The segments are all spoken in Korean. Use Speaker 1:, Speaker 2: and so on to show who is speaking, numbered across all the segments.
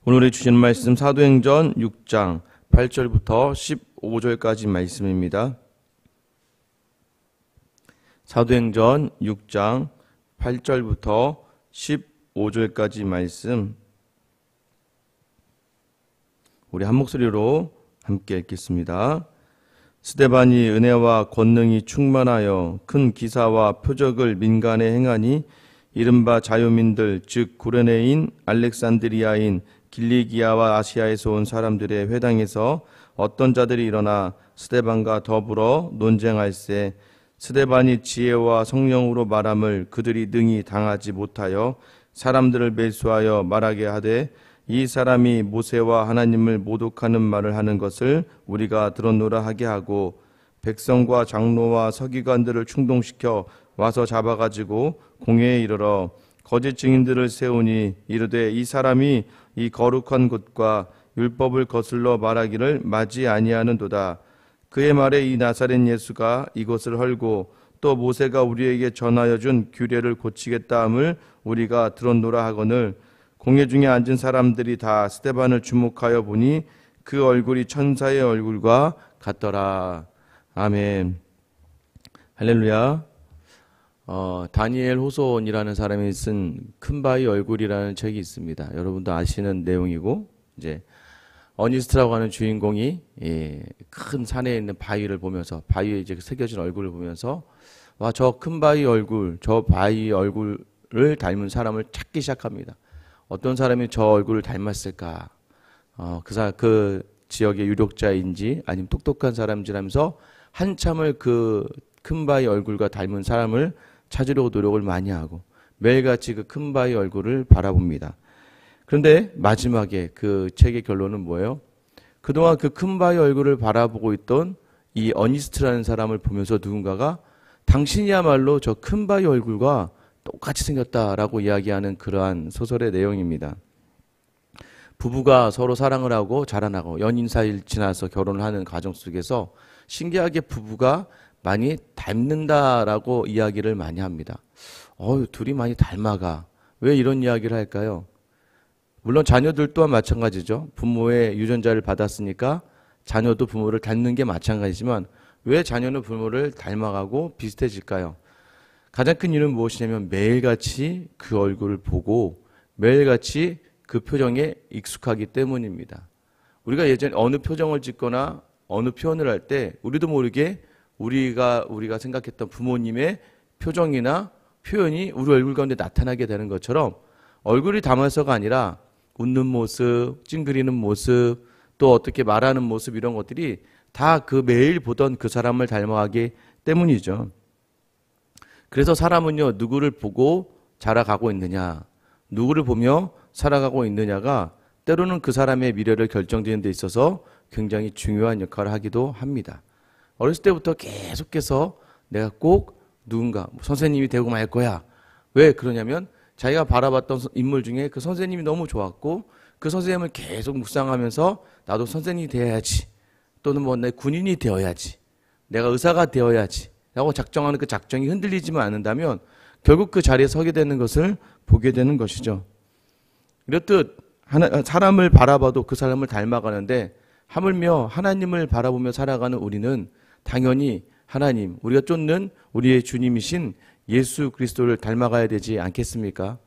Speaker 1: 오늘의 주신 말씀 사도행전 6장 8절부터 15절까지 말씀입니다. 사도행전 6장 8절부터 15절까지 말씀 우리 한 목소리로 함께 읽겠습니다. 스데반이 은혜와 권능이 충만하여 큰 기사와 표적을 민간에 행하니 이른바 자유민들 즉 구레네인 알렉산드리아인 길리기아와 아시아에서 온 사람들의 회당에서 어떤 자들이 일어나 스데반과 더불어 논쟁할세 스데반이 지혜와 성령으로 말함을 그들이 능히 당하지 못하여 사람들을 매수하여 말하게 하되 이 사람이 모세와 하나님을 모독하는 말을 하는 것을 우리가 들었노라 하게 하고 백성과 장로와 서기관들을 충동시켜 와서 잡아가지고 공회에 이르러 거짓 증인들을 세우니 이르되 이 사람이 이 거룩한 곳과 율법을 거슬러 말하기를 마지 아니하는도다. 그의 말에 이 나사렛 예수가 이것을 헐고 또 모세가 우리에게 전하여 준 규례를 고치겠다 함을 우리가 들었노라 하거늘 공회 중에 앉은 사람들이 다 스데반을 주목하여 보니 그 얼굴이 천사의 얼굴과 같더라. 아멘. 할렐루야. 다니엘 호손이라는 사람이 쓴 큰 바위 얼굴이라는 책이 있습니다. 여러분도 아시는 내용이고, 이제 어니스트라고 하는 주인공이 큰 산에 있는 바위를 보면서 바위에 이제 새겨진 얼굴을 보면서 와, 저 큰 바위 얼굴, 저 바위 얼굴을 닮은 사람을 찾기 시작합니다. 어떤 사람이 저 얼굴을 닮았을까? 그 지역의 유력자인지 아니면 똑똑한 사람인지 하면서 한참을 그 큰 바위 얼굴과 닮은 사람을 찾으려고 노력을 많이 하고 매일같이 그 큰 바위 얼굴을 바라봅니다. 그런데 마지막에 그 책의 결론은 뭐예요? 그동안 그 큰 바위 얼굴을 바라보고 있던 이 어니스트라는 사람을 보면서 누군가가 당신이야말로 저 큰 바위 얼굴과 똑같이 생겼다라고 이야기하는 그러한 소설의 내용입니다. 부부가 서로 사랑을 하고 자라나고 연인 사이를 지나서 결혼을 하는 과정 속에서 신기하게 부부가 많이 닮는다라고 이야기를 많이 합니다. 둘이 많이 닮아가. 왜 이런 이야기를 할까요? 물론 자녀들 또한 마찬가지죠. 부모의 유전자를 받았으니까 자녀도 부모를 닮는 게 마찬가지지만 왜 자녀는 부모를 닮아가고 비슷해질까요? 가장 큰 이유는 무엇이냐면 매일같이 그 얼굴을 보고 매일같이 그 표정에 익숙하기 때문입니다. 우리가 예전에 어느 표정을 짓거나 어느 표현을 할 때 우리도 모르게 우리가 생각했던 부모님의 표정이나 표현이 우리 얼굴 가운데 나타나게 되는 것처럼 얼굴이 닮아서가 아니라 웃는 모습, 찡그리는 모습, 또 어떻게 말하는 모습 이런 것들이 다 그 매일 보던 그 사람을 닮아가기 때문이죠. 그래서 사람은요, 누구를 보고 자라가고 있느냐, 누구를 보며 살아가고 있느냐가 때로는 그 사람의 미래를 결정되는 데 있어서 굉장히 중요한 역할을 하기도 합니다. 어렸을 때부터 계속해서 내가 꼭 누군가 선생님이 되고 말 거야. 왜 그러냐면 자기가 바라봤던 인물 중에 그 선생님이 너무 좋았고 그 선생님을 계속 묵상하면서 나도 선생님이 되어야지, 또는 내 군인이 되어야지, 내가 의사가 되어야지 라고 작정하는 그 작정이 흔들리지만 않는다면 결국 그 자리에 서게 되는 것을 보게 되는 것이죠. 이렇듯 사람을 바라봐도 그 사람을 닮아가는데 하물며 하나님을 바라보며 살아가는 우리는 당연히 하나님, 우리가 쫓는 우리의 주님이신 예수 그리스도를 닮아가야 되지 않겠습니까?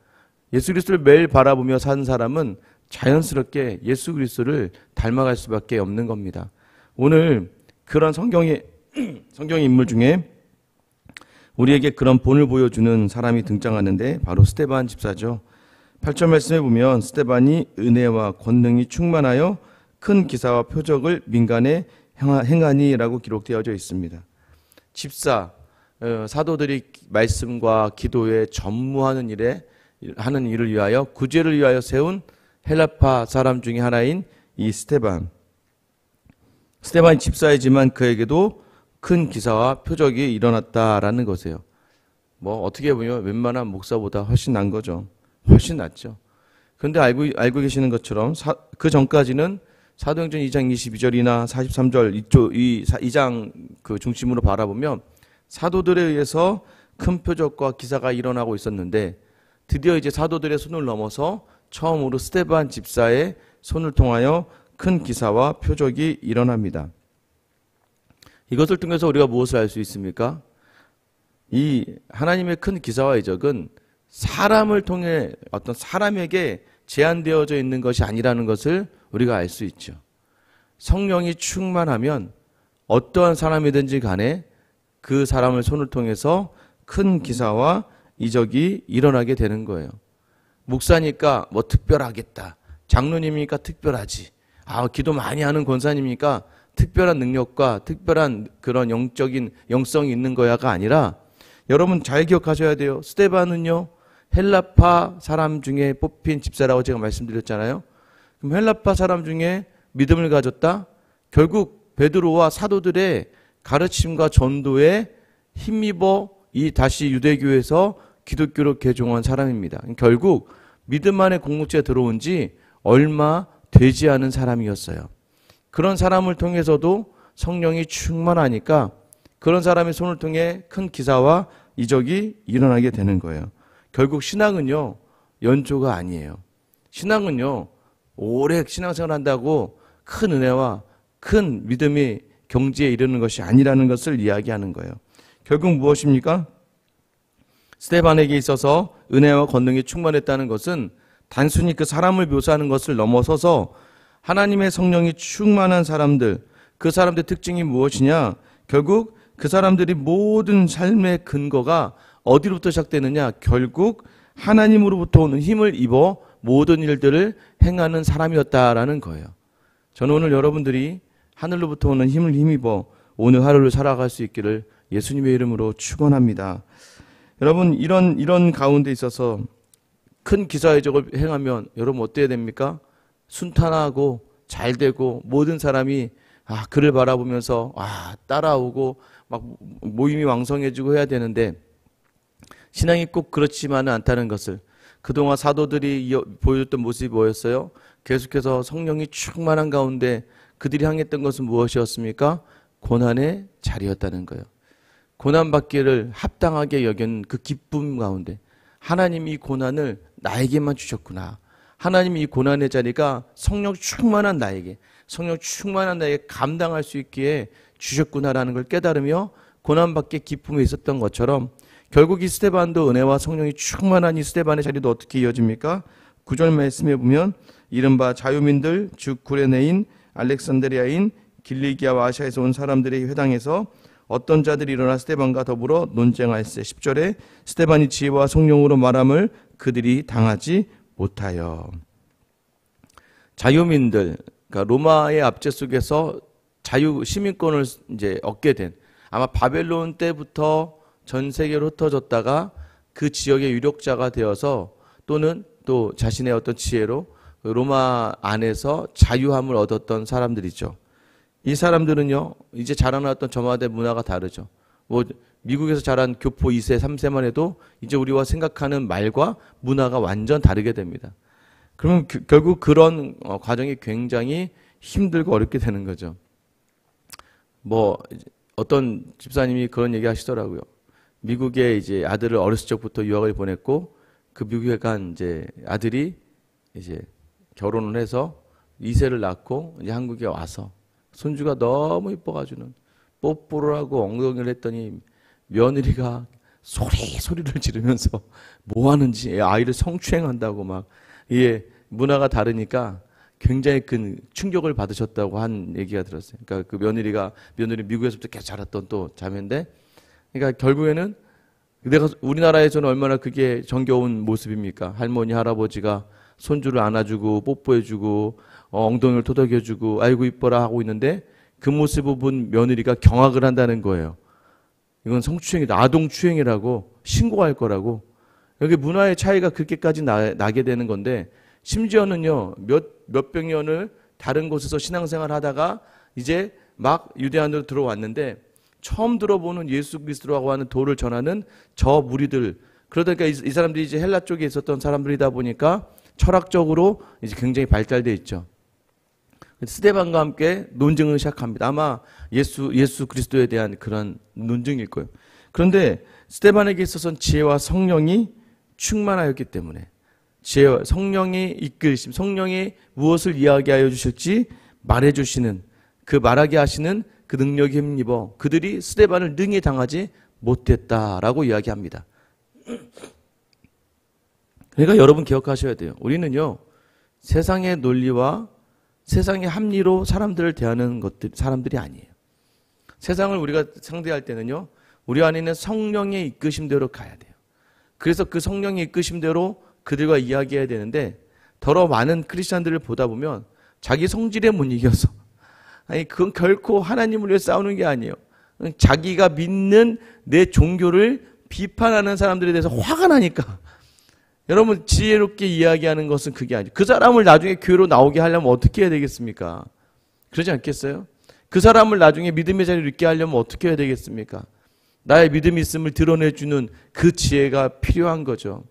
Speaker 1: 예수 그리스도를 매일 바라보며 사는 사람은 자연스럽게 예수 그리스도를 닮아갈 수밖에 없는 겁니다. 오늘 그런 성경의 인물 중에 우리에게 그런 본을 보여주는 사람이 등장하는데 바로 스데반 집사죠. 8절 말씀에 보면 스데반이 은혜와 권능이 충만하여 큰 기사와 표적을 민간에 행하니라고 기록되어져 있습니다. 집사, 사도들이 말씀과 기도에 전무하는 하는 일을 위하여 구제를 위하여 세운 헬라파 사람 중에 하나인 이 스데반이 집사이지만 그에게도 큰 기사와 표적이 일어났다라는 것이에요. 어떻게 보면 웬만한 목사보다 훨씬 난 거죠. 훨씬 낫죠. 그런데 알고 계시는 것처럼 그 전까지는 사도행전 2장 22절이나 43절 2장 그 중심으로 바라보면 사도들에 의해서 큰 표적과 기사가 일어나고 있었는데 드디어 이제 사도들의 손을 넘어서 처음으로 스데반 집사의 손을 통하여 큰 기사와 표적이 일어납니다. 이것을 통해서 우리가 무엇을 알 수 있습니까? 이 하나님의 큰 기사와 이적은 사람을 통해 어떤 사람에게 제한되어져 있는 것이 아니라는 것을 우리가 알 수 있죠. 성령이 충만하면 어떠한 사람이든지 간에 그 사람을 손을 통해서 큰 기사와 이적이 일어나게 되는 거예요. 목사니까 뭐 특별하겠다. 장로님이니까 특별하지. 기도 많이 하는 권사님이니까 특별한 능력과 특별한 그런 영성이 있는 거야가 아니라, 여러분 잘 기억하셔야 돼요. 스데반은요, 헬라파 사람 중에 뽑힌 집사라고 제가 말씀드렸잖아요. 그럼 헬라파 사람 중에 믿음을 가졌다? 결국 베드로와 사도들의 가르침과 전도에 힘입어 다시 유대교에서 기독교로 개종한 사람입니다. 결국 믿음 안의 공동체에 들어온 지 얼마 되지 않은 사람이었어요. 그런 사람을 통해서도 성령이 충만하니까 그런 사람의 손을 통해 큰 기사와 이적이 일어나게 되는 거예요. 결국 신앙은요, 연조가 아니에요. 신앙은요, 오래 신앙생활 한다고 큰 은혜와 큰 믿음이 경지에 이르는 것이 아니라는 것을 이야기하는 거예요. 결국 무엇입니까? 스데반에게 있어서 은혜와 권능이 충만했다는 것은 단순히 그 사람을 묘사하는 것을 넘어서서 하나님의 성령이 충만한 사람들, 그 사람들의 특징이 무엇이냐? 결국 그 사람들이 모든 삶의 근거가 어디로부터 시작되느냐? 결국 하나님으로부터 오는 힘을 입어 모든 일들을 행하는 사람이었다라는 거예요. 저는 오늘 여러분들이 하늘로부터 오는 힘을 힘입어 오늘 하루를 살아갈 수 있기를 예수님의 이름으로 축원합니다. 여러분, 이런 가운데 있어서 큰 기사의적을 행하면 여러분 어때야 됩니까? 순탄하고 잘 되고 모든 사람이 그를 바라보면서 따라오고 막 모임이 왕성해지고 해야 되는데, 신앙이 꼭 그렇지만은 않다는 것을 그동안 사도들이 보여줬던 모습이 뭐였어요? 계속해서 성령이 충만한 가운데 그들이 향했던 것은 무엇이었습니까? 고난의 자리였다는 거예요. 고난받기를 합당하게 여긴 그 기쁨 가운데 하나님이 이 고난을 나에게만 주셨구나. 하나님이 이 고난의 자리가 성령 충만한 나에게 감당할 수 있기에 주셨구나라는 걸 깨달으며 고난받기에 기쁨이 있었던 것처럼, 결국 이 스데반도 은혜와 성령이 충만한 이 스데반의 자리도 어떻게 이어집니까? 9절 말씀에 보면 이른바 자유민들 즉 구레네인 알렉산드리아인 길리기아와 아시아에서 온 사람들의 회당에서 어떤 자들이 일어나 스데반과 더불어 논쟁할세. 10절에 스데반이 지혜와 성령으로 말함을 그들이 당하지 못하여. 자유민들, 그러니까 로마의 압제 속에서 자유 시민권을 이제 얻게 된, 아마 바벨론 때부터 전 세계로 흩어졌다가 그 지역의 유력자가 되어서 또는 또 자신의 어떤 지혜로 로마 안에서 자유함을 얻었던 사람들이죠. 이 사람들은요, 이제 자라났던 저마다의 문화가 다르죠. 미국에서 자란 교포 2세, 3세만 해도 이제 우리와 생각하는 말과 문화가 완전 다르게 됩니다. 그러면 결국 그런 과정이 굉장히 힘들고 어렵게 되는 거죠. 어떤 집사님이 그런 얘기 하시더라고요. 미국에 이제 아들을 어렸을 적부터 유학을 보냈고, 그 미국에 간 이제 아들이 이제 결혼을 해서 2세를 낳고 이제 한국에 와서 손주가 너무 이뻐가지고는 뽀뽀를 하고 엉덩이를 했더니 며느리가 소리를 지르면서 뭐 하는지, 아이를 성추행한다고 막, 이게 문화가 다르니까 굉장히 큰 충격을 받으셨다고 한 얘기가 들었어요. 그러니까 그 며느리 미국에서부터 계속 자랐던 또 자매인데, 그러니까 결국에는 우리나라에서는 얼마나 그게 정겨운 모습입니까? 할머니, 할아버지가 손주를 안아주고 뽀뽀해주고 엉덩이를 토닥여주고 아이고 이뻐라 하고 있는데, 그 모습을 본 며느리가 경악을 한다는 거예요. 이건 성추행이다, 아동추행이라고 신고할 거라고. 여기 문화의 차이가 그렇게까지 나게 되는 건데, 심지어는요 몇백 년을 다른 곳에서 신앙생활 하다가 이제 막 유대 안으로 들어왔는데, 처음 들어보는 예수 그리스도라고 하는 도를 전하는 저 무리들, 그러다가 이 사람들이 이제 헬라 쪽에 있었던 사람들이다 보니까 철학적으로 이제 굉장히 발달돼 있죠. 스데반과 함께 논쟁을 시작합니다. 아마 예수 그리스도에 대한 그런 논쟁일 거예요. 그런데 스데반에게 있어서는 지혜와 성령이 충만하였기 때문에 성령의 이끌심, 성령이 무엇을 이야기하여 주실지 말해주시는, 그 말하게 하시는 그 능력에 힘입어 그들이 스데반을 능히 당하지 못했다라고 이야기합니다. 그러니까 여러분 기억하셔야 돼요. 우리는요, 세상의 논리와 세상의 합리로 사람들을 대하는 사람들이 아니에요. 세상을 우리가 상대할 때는요, 우리 안에 있는 성령의 이끄심대로 가야 돼요. 그래서 그 성령의 이끄심대로 그들과 이야기해야 되는데, 더러 많은 크리스천들을 보다 보면 자기 성질에 못 이겨서, 아니 그건 결코 하나님을 위해 싸우는 게 아니에요. 자기가 믿는 내 종교를 비판하는 사람들에 대해서 화가 나니까. 여러분, 지혜롭게 이야기하는 것은 그게 아니에요. 그 사람을 나중에 교회로 나오게 하려면 어떻게 해야 되겠습니까? 그러지 않겠어요? 그 사람을 나중에 믿음의 자리를 있게 하려면 어떻게 해야 되겠습니까? 나의 믿음이 있음을 드러내주는 그 지혜가 필요한 거죠.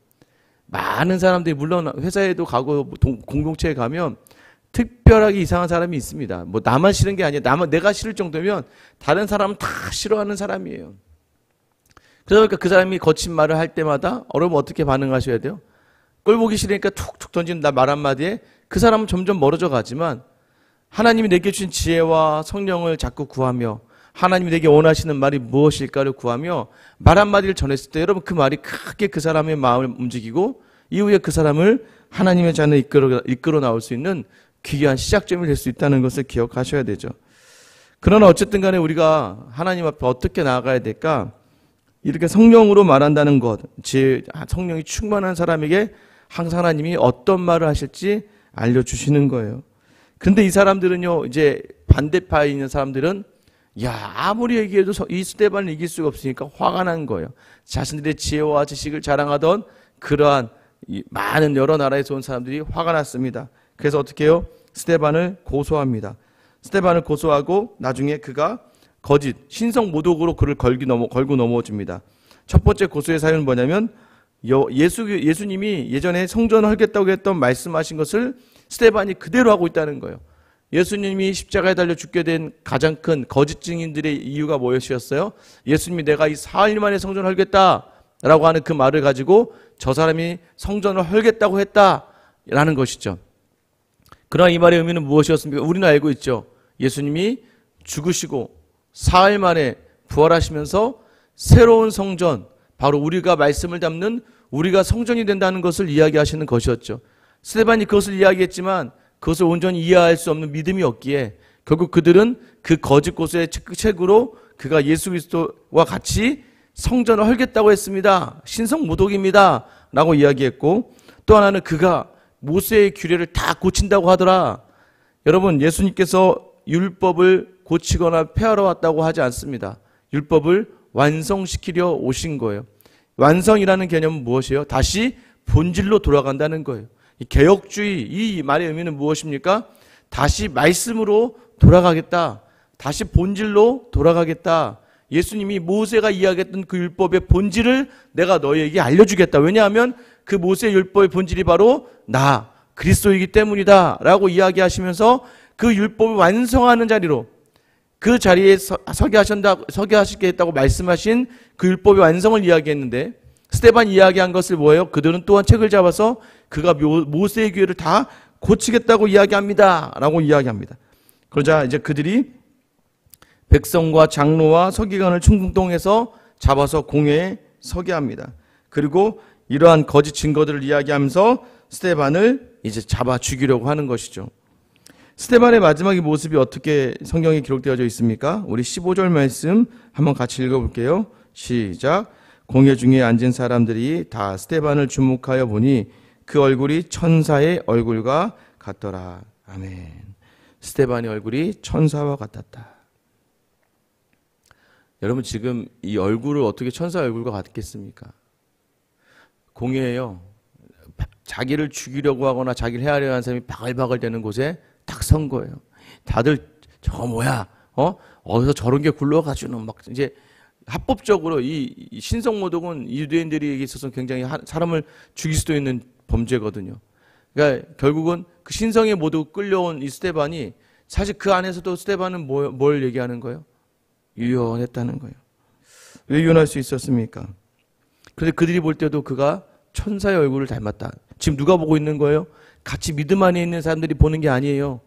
Speaker 1: 많은 사람들이, 물론 회사에도 가고 공동체에 가면 특별하게 이상한 사람이 있습니다. 뭐 나만 싫은 게 아니에요. 내가 싫을 정도면 다른 사람은 다 싫어하는 사람이에요. 그러니까 그 사람이 거친 말을 할 때마다 여러분 어떻게 반응하셔야 돼요? 꼴 보기 싫으니까 툭툭 던지는 말 한마디에 그 사람은 점점 멀어져 가지만, 하나님이 내게 주신 지혜와 성령을 자꾸 구하며 하나님이 내게 원하시는 말이 무엇일까를 구하며 말 한마디를 전했을 때, 여러분 그 말이 크게 그 사람의 마음을 움직이고 이후에 그 사람을 하나님의 자녀 이끌어 나올 수 있는 귀한 시작점이 될 수 있다는 것을 기억하셔야 되죠. 그러나 어쨌든 간에 우리가 하나님 앞에 어떻게 나아가야 될까? 이렇게 성령으로 말한다는 것, 성령이 충만한 사람에게 항상 하나님이 어떤 말을 하실지 알려주시는 거예요. 근데 이 사람들은요, 이제 반대파에 있는 사람들은, 야, 아무리 얘기해도 이 스데반을 이길 수가 없으니까 화가 난 거예요. 자신들의 지혜와 지식을 자랑하던 그러한 많은 여러 나라에서 온 사람들이 화가 났습니다. 그래서 어떻게 해요? 스데반을 고소합니다. 스데반을 고소하고 나중에 그가 거짓, 신성 모독으로 그를 걸고 넘어집니다. 첫 번째 고소의 사유는 뭐냐면, 예수님이 예전에 성전을 헐겠다고 했던 말씀하신 것을 스데반이 그대로 하고 있다는 거예요. 예수님이 십자가에 달려 죽게 된 가장 큰 거짓 증인들의 이유가 무엇이었어요? 예수님이 내가 이 사흘 만에 성전을 헐겠다라고 하는 그 말을 가지고 저 사람이 성전을 헐겠다고 했다라는 것이죠. 그러나 이 말의 의미는 무엇이었습니까? 우리는 알고 있죠. 예수님이 죽으시고 사흘 만에 부활하시면서 새로운 성전, 바로 우리가 말씀을 담는 우리가 성전이 된다는 것을 이야기하시는 것이었죠. 스데반이 그것을 이야기했지만 그것을 온전히 이해할 수 없는 믿음이 없기에 결국 그들은 그 거짓 고소의 책으로 그가 예수 그리스도와 같이 성전을 헐겠다고 했습니다. 신성 모독입니다 라고 이야기했고, 또 하나는 그가 모세의 규례를 다 고친다고 하더라. 여러분, 예수님께서 율법을 고치거나 폐하러 왔다고 하지 않습니다. 율법을 완성시키려 오신 거예요. 완성이라는 개념은 무엇이에요? 다시 본질로 돌아간다는 거예요. 이 개혁주의, 이 말의 의미는 무엇입니까? 다시 말씀으로 돌아가겠다. 다시 본질로 돌아가겠다. 예수님이 모세가 이야기했던 그 율법의 본질을 내가 너희에게 알려주겠다. 왜냐하면 그 모세의 율법의 본질이 바로 나, 그리스도이기 때문이다 라고 이야기하시면서 그 율법을 완성하는 자리로, 그 자리에 서게 하시겠다고 말씀하신 그 율법의 완성을 이야기했는데, 스데반이 이야기한 것을 뭐예요? 그들은 또한 책을 잡아서 그가 모세의 규례를 다 고치겠다고 이야기합니다 라고 이야기합니다. 그러자 이제 그들이 백성과 장로와 서기관을 충동해서 잡아서 공회에 서게 합니다. 그리고 이러한 거짓 증거들을 이야기하면서 스데반을 이제 잡아 죽이려고 하는 것이죠. 스데반의 마지막의 모습이 어떻게 성경에 기록되어져 있습니까? 우리 15절 말씀 한번 같이 읽어볼게요. 시작. 공회 중에 앉은 사람들이 다 스데반을 주목하여 보니 그 얼굴이 천사의 얼굴과 같더라. 아멘. 스데반의 얼굴이 천사와 같았다. 여러분, 지금 이 얼굴을 어떻게 천사의 얼굴과 같겠습니까? 공회에요, 자기를 죽이려고 하거나 자기를 해하려고 하는 사람이 바글바글 되는 곳에 딱 선 거예요. 다들 저거 뭐야? 어디서 저런 게 굴러가지고는 막 이제 합법적으로 이 신성모독은 유대인들에게 있어서 굉장히 사람을 죽일 수도 있는 범죄거든요. 그러니까 결국은 그 신성의 모독 끌려온 이 스데반이, 사실 그 안에서도 스데반은 뭘 얘기하는 거예요? 유연했다는 거예요. 왜 유연할 수 있었습니까? 그런데 그들이 볼 때도 그가 천사의 얼굴을 닮았다. 지금 누가 보고 있는 거예요? 같이 믿음 안에 있는 사람들이 보는 게 아니에요.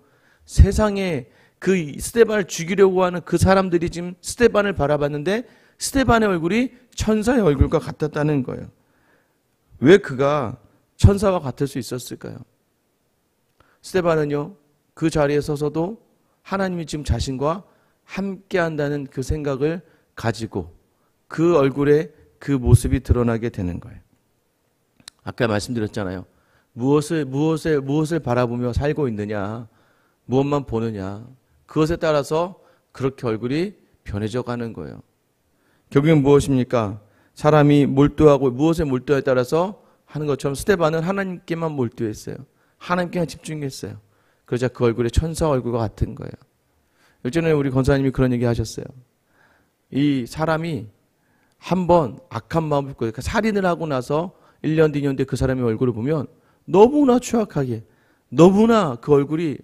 Speaker 1: 세상에 그 스데반을 죽이려고 하는 그 사람들이 지금 스데반을 바라봤는데 스데반의 얼굴이 천사의 얼굴과 같았다는 거예요. 왜 그가 천사와 같을 수 있었을까요? 스데반은요, 그 자리에 서서도 하나님이 지금 자신과 함께 한다는 그 생각을 가지고 그 얼굴에 그 모습이 드러나게 되는 거예요. 아까 말씀드렸잖아요. 무엇을 바라보며 살고 있느냐, 무엇만 보느냐, 그것에 따라서 그렇게 얼굴이 변해져 가는 거예요. 결국엔 무엇입니까? 사람이 몰두하고 무엇에 몰두에 따라서 하는 것처럼 스데반은 하나님께만 몰두했어요. 하나님께만 집중했어요. 그러자 그 얼굴에 천사 얼굴과 같은 거예요. 예전에 우리 권사님이 그런 얘기 하셨어요. 이 사람이 한번 악한 마음을 갖고 살인을 하고 나서 1년 뒤, 2년 뒤에 그 사람의 얼굴을 보면 너무나 추악하게, 너무나 그 얼굴이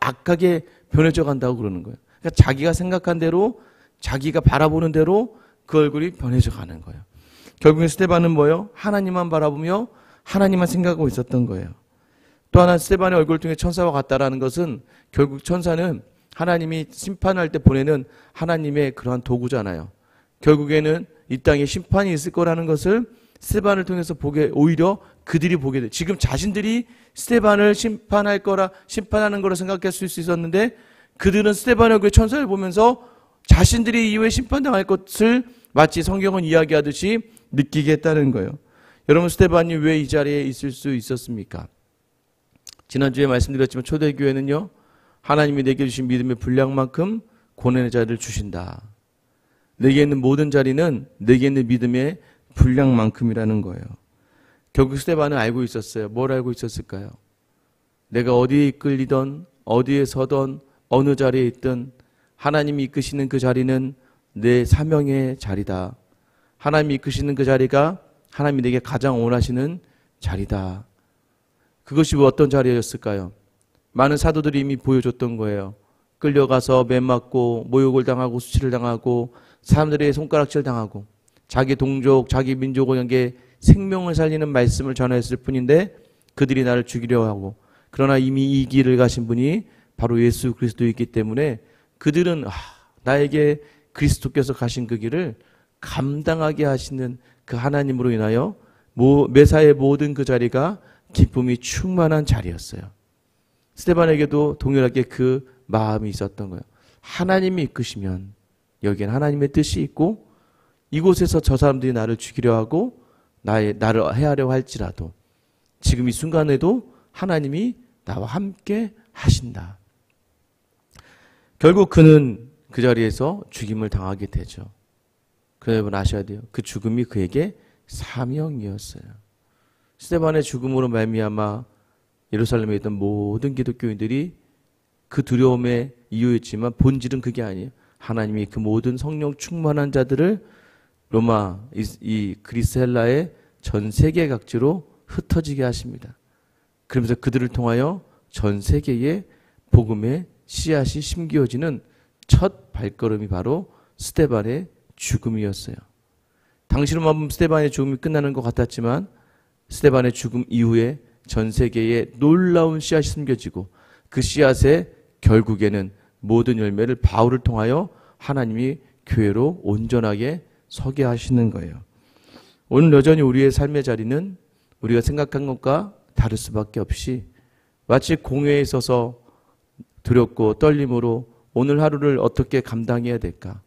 Speaker 1: 악하게 변해져 간다고 그러는 거예요. 그러니까 자기가 생각한 대로, 자기가 바라보는 대로 그 얼굴이 변해져 가는 거예요. 결국에 스데반은 뭐예요? 하나님만 바라보며 하나님만 생각하고 있었던 거예요. 또 하나 스데반의 얼굴을 통해 천사와 같다라는 것은 결국 천사는 하나님이 심판할 때 보내는 하나님의 그러한 도구잖아요. 결국에는 이 땅에 심판이 있을 거라는 것을 스데반을 통해서 오히려 그들이 보게 돼. 지금 자신들이 스데반을 심판하는 거라 생각할 수 있었는데 그들은 스데반의 얼굴에 천사를 보면서 자신들이 이후에 심판당할 것을 마치 성경은 이야기하듯이 느끼게 했다는 거예요. 여러분, 스데반이 왜 이 자리에 있을 수 있었습니까? 지난주에 말씀드렸지만 초대교회는요, 하나님이 내게 주신 믿음의 분량만큼 고난의 자리를 주신다. 내게 있는 모든 자리는 내게 있는 믿음의 분량만큼이라는 거예요. 결국 스데반은 알고 있었어요. 뭘 알고 있었을까요? 내가 어디에 이끌리던, 어디에 서던, 어느 자리에 있든 하나님이 이끄시는 그 자리는 내 사명의 자리다. 하나님이 이끄시는 그 자리가 하나님이 내게 가장 원하시는 자리다. 그것이 어떤 자리였을까요? 많은 사도들이 이미 보여줬던 거예요. 끌려가서 매 맞고 모욕을 당하고 수치를 당하고 사람들의 손가락질 당하고 자기 동족, 자기 민족을 향해 생명을 살리는 말씀을 전했을 뿐인데 그들이 나를 죽이려 하고, 그러나 이미 이 길을 가신 분이 바로 예수 그리스도이기 때문에 그들은 나에게 그리스도께서 가신 그 길을 감당하게 하시는 그 하나님으로 인하여 매사의 모든 그 자리가 기쁨이 충만한 자리였어요. 스데반에게도 동일하게 그 마음이 있었던 거예요. 하나님이 이끄시면 여기엔 하나님의 뜻이 있고 이곳에서 저 사람들이 나를 죽이려 하고 나를 해하려 할지라도 지금 이 순간에도 하나님이 나와 함께 하신다. 결국 그는 그 자리에서 죽임을 당하게 되죠. 그러나 여러분 아셔야 돼요. 그 죽음이 그에게 사명이었어요. 스데반의 죽음으로 말미암아 예루살렘에 있던 모든 기독교인들이 그 두려움의 이유였지만 본질은 그게 아니에요. 하나님이 그 모든 성령 충만한 자들을 로마, 이 그리스 헬라의 전 세계 각지로 흩어지게 하십니다. 그러면서 그들을 통하여 전 세계에 복음의 씨앗이 심겨지는 첫 발걸음이 바로 스데반의 죽음이었어요. 당시로만 보면 스데반의 죽음이 끝나는 것 같았지만 스데반의 죽음 이후에 전 세계에 놀라운 씨앗이 숨겨지고 그 씨앗의 결국에는 모든 열매를 바울을 통하여 하나님이 교회로 온전하게 서게 하시는 거예요. 오늘 여전히 우리의 삶의 자리는 우리가 생각한 것과 다를 수밖에 없이 마치 공회에 있어서 두렵고 떨림으로 오늘 하루를 어떻게 감당해야 될까,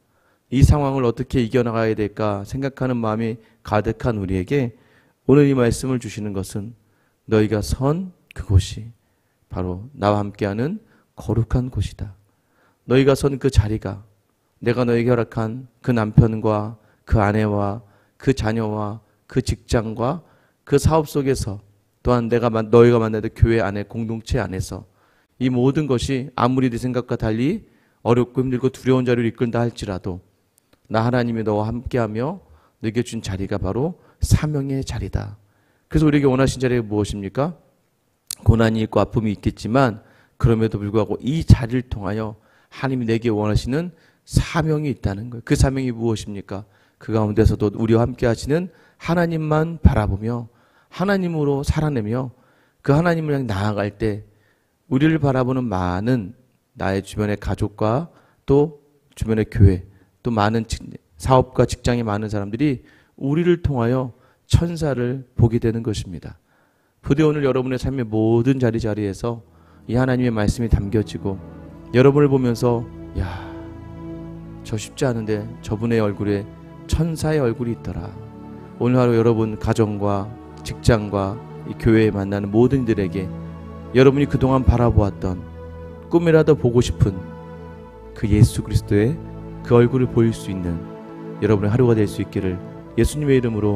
Speaker 1: 이 상황을 어떻게 이겨나가야 될까 생각하는 마음이 가득한 우리에게 오늘 이 말씀을 주시는 것은 너희가 선 그곳이 바로 나와 함께하는 거룩한 곳이다. 너희가 선 그 자리가 내가 너에게 허락한 그 남편과 그 아내와 그 자녀와 그 직장과 그 사업 속에서 또한 너희가 만나는 교회 안에 공동체 안에서 이 모든 것이 아무리 네 생각과 달리 어렵고 힘들고 두려운 자리를 이끈다 할지라도 나 하나님이 너와 함께하며 너에게 준 자리가 바로 사명의 자리다. 그래서 우리에게 원하신 자리가 무엇입니까? 고난이 있고 아픔이 있겠지만 그럼에도 불구하고 이 자리를 통하여 하나님이 내게 원하시는 사명이 있다는 거예요. 그 사명이 무엇입니까? 그 가운데서도 우리와 함께 하시는 하나님만 바라보며 하나님으로 살아내며 그 하나님을 향해 나아갈 때 우리를 바라보는 많은 나의 주변의 가족과 또 주변의 교회 또 많은 사업과 직장에 많은 사람들이 우리를 통하여 천사를 보게 되는 것입니다. 부디 오늘 여러분의 삶의 모든 자리자리에서 이 하나님의 말씀이 담겨지고 여러분을 보면서 야, 저 쉽지 않은데 저분의 얼굴에 천사의 얼굴이 있더라. 오늘 하루 여러분 가정과 직장과 이 교회에 만나는 모든 이들에게 여러분이 그동안 바라보았던 꿈이라도 보고 싶은 그 예수 그리스도의 그 얼굴을 보일 수 있는 여러분의 하루가 될 수 있기를 예수님의 이름으로